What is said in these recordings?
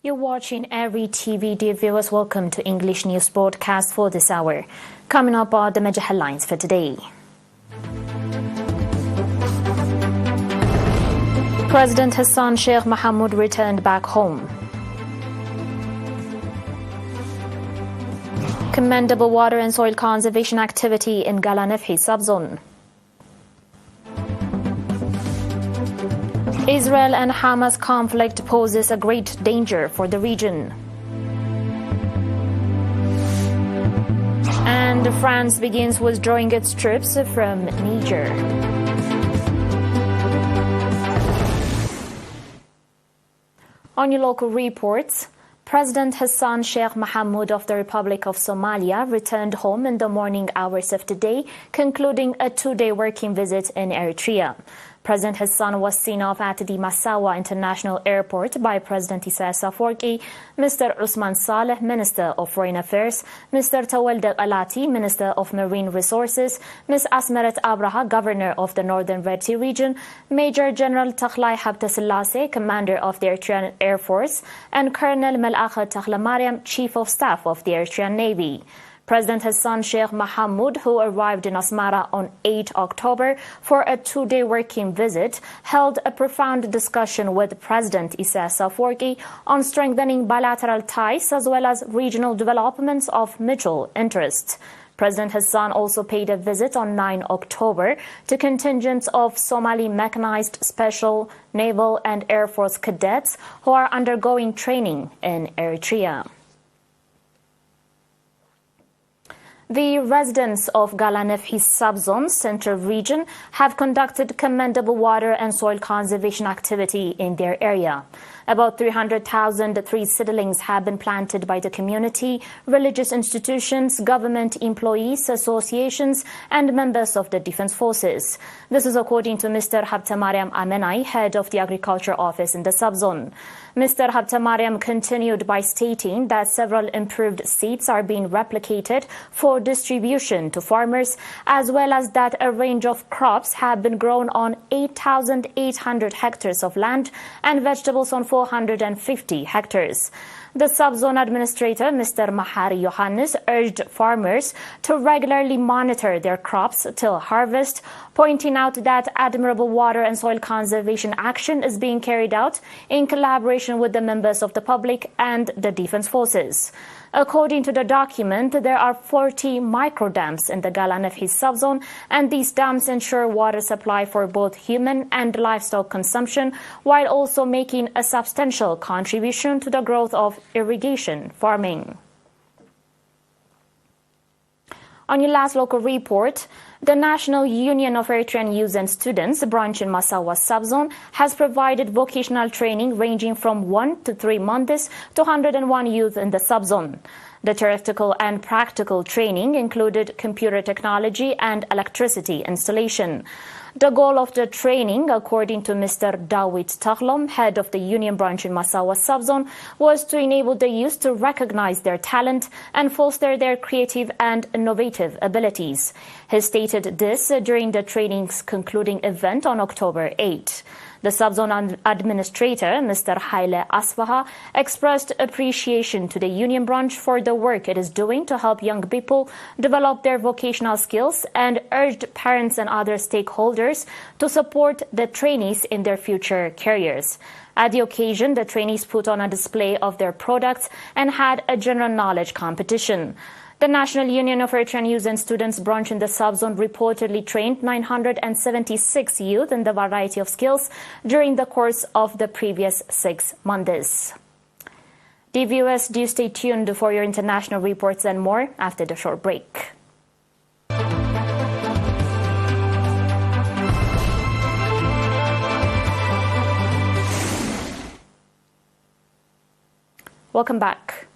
You're watching ERi-TV, dear viewers. Welcome to English News Broadcast for this hour. Coming up are the major headlines for today. President Hassan Sheikh Mohamud returned back home. Commendable water and soil conservation activity in Galanefhi subzone. Israel and Hamas conflict poses a great danger for the region. And France begins withdrawing its troops from Niger. On your local reports, President Hassan Sheikh Mohamud of the Republic of Somalia returned home in the morning hours of today, concluding a two-day working visit in Eritrea. President Hassan was seen off at the Massawa International Airport by President Isaias Afwerki, Mr. Usman Saleh, Minister of Foreign Affairs, Mr. Tawalda Alati, Minister of Marine Resources, Ms. Asmeret Abraha, Governor of the Northern Red Sea region, Major General Takhlai Habtaselassie, Commander of the Eritrean Air Force, and Colonel Melakha Taklamariam, Chief of Staff of the Eritrean Navy. President Hassan Sheikh Mohamud, who arrived in Asmara on 8 October for a two-day working visit, held a profound discussion with President Isaias Afwerki on strengthening bilateral ties as well as regional developments of mutual interest. President Hassan also paid a visit on 9 October to contingents of Somali mechanized special naval and Air Force cadets who are undergoing training in Eritrea. The residents of Galanefhi subzone central region have conducted commendable water and soil conservation activity in their area. About 300,000 tree seedlings have been planted by the community, religious institutions, government employees, associations, and members of the defense forces. This is according to Mr. Habtamariam Amenai, head of the agriculture office in the subzone. Mr. Habtamariam continued by stating that several improved seeds are being replicated for distribution to farmers, as well as that a range of crops have been grown on 8,800 hectares of land and vegetables on 450 hectares. The subzone administrator, Mr. Mahari Yohannes, urged farmers to regularly monitor their crops till harvest, pointing out that admirable water and soil conservation action is being carried out in collaboration with the members of the public and the defense forces. According to the document, there are 40 microdams in the Galanefhi subzone, and these dams ensure water supply for both human and livestock consumption, while also making a substantial contribution to the growth of irrigation farming. On your last local report, the National Union of Eritrean Youth and Students, branch in Massawa subzone, has provided vocational training ranging from 1 to 3 months to 101 youth in the subzone. The theoretical and practical training included computer technology and electricity installation. The goal of the training, according to Mr. Dawit Taglom, head of the Union branch in Massawa subzone, was to enable the youth to recognize their talent and foster their creative and innovative abilities. He stated this during the training's concluding event on October 8. The subzone administrator, Mr. Haile Asfaha, expressed appreciation to the Union branch for the work it is doing to help young people develop their vocational skills and urged parents and other stakeholders to support the trainees in their future careers. At the occasion, the trainees put on a display of their products and had a general knowledge competition. The National Union of Eritrean Youth and Students branch in the subzone reportedly trained 976 youth in the variety of skills during the course of the previous 6 months. Dear viewers, do stay tuned for your international reports and more after the short break. Welcome back.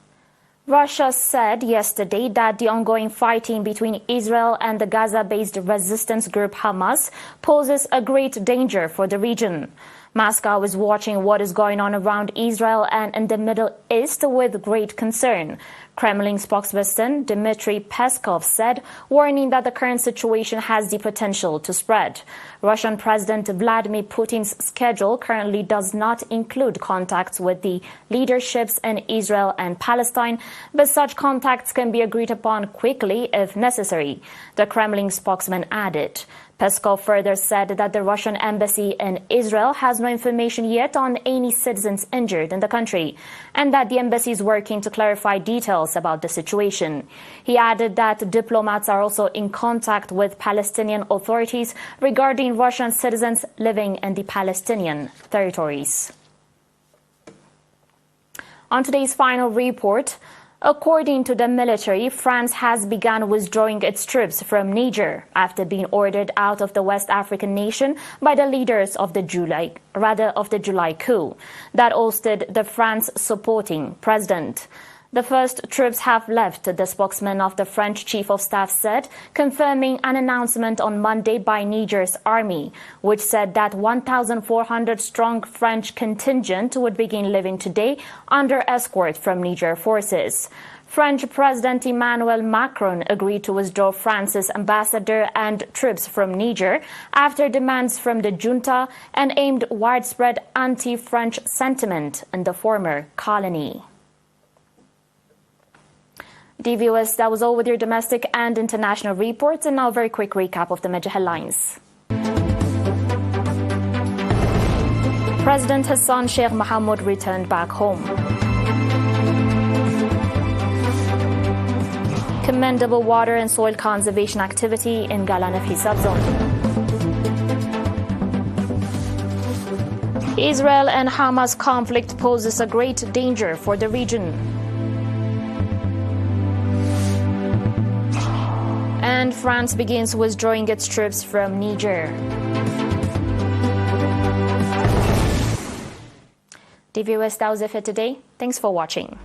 Russia said yesterday that the ongoing fighting between Israel and the Gaza-based resistance group Hamas poses a great danger for the region. Moscow is watching what is going on around Israel and in the Middle East with great concern, Kremlin spokesperson Dmitry Peskov said, warning that the current situation has the potential to spread. Russian President Vladimir Putin's schedule currently does not include contacts with the leaderships in Israel and Palestine, but such contacts can be agreed upon quickly if necessary, the Kremlin spokesman added. Peskov further said that the Russian embassy in Israel has no information yet on any citizens injured in the country, and that the embassy is working to clarify details about the situation. He added that diplomats are also in contact with Palestinian authorities regarding Russian citizens living in the Palestinian territories. On today's final report, according to the military, France has begun withdrawing its troops from Niger after being ordered out of the West African nation by the leaders of the July coup that ousted the France-supporting president. The first troops have left, the spokesman of the French Chief of Staff said, confirming an announcement on Monday by Niger's army, which said that 1,400-strong French contingent would begin leaving today under escort from Niger forces. French President Emmanuel Macron agreed to withdraw France's ambassador and troops from Niger after demands from the junta and aimed widespread anti-French sentiment in the former colony. Dear viewers, that was all with your domestic and international reports, and now a very quick recap of the major headlines. President Hassan Sheikh Mohamud returned back home. Commendable water and soil conservation activity in Galanafi subzone. Israel and Hamas conflict poses a great danger for the region. And France begins withdrawing its troops from Niger. Dear viewers, that was it for today. Thanks for watching.